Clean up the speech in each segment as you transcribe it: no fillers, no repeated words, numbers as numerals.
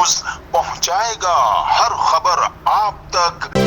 News پہنچائے گا ہر خبر آپ تک۔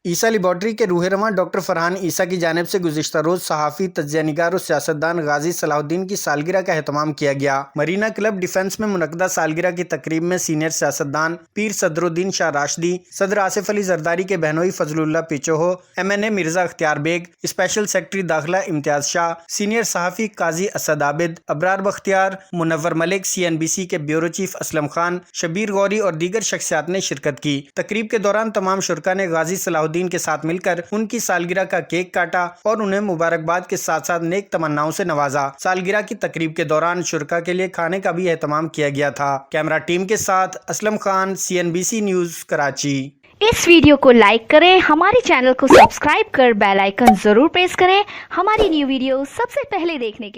عیسیٰ لیبارٹری کے روح رواں ڈاکٹر فرحان عیسیٰ کی جانب سے گزشتہ روز صحافی، تجزیہ نگار اور سیاستدان غازی صلاح الدین کی سالگرہ کا اہتمام کیا گیا۔ مرینا کلب ڈیفنس میں منعقدہ سالگرہ کی تقریب میں سینئر سیاستدان پیر صدر الدین شاہ راشدی، صدر آصف علی زرداری کے بہنوئی فضل اللہ پیچوہو، MNA مرزا اختیار بیگ، اسپیشل سیکرٹری داخلہ امتیاز شاہ، سینئر صحافی قاضی اسد عابد، ابرار بختیار، منور ملک، CNBC کے بیورو چیف اسلم خان، شبیر غوری اور دیگر شخصیات نے شرکت کی۔ تقریب کے دوران تمام شرکاء نے غازی صلاح الدین کے ساتھ مل کر ان کی سالگرہ کا کیک کاٹا اور انہیں مبارکباد کے ساتھ ساتھ نیک تمناؤں سے نوازا۔ سالگرہ کی تقریب کے دوران شرکاء کے لیے کھانے کا بھی اہتمام کیا گیا تھا۔ کیمرہ ٹیم کے ساتھ اسلم خان، CNBC نیوز کراچی۔ اس ویڈیو کو لائک کریں، ہمارے چینل کو سبسکرائب کر بیل آئیکن ضرور پریس کریں ہماری نیو ویڈیو سب سے پہلے دیکھنے کے لیے۔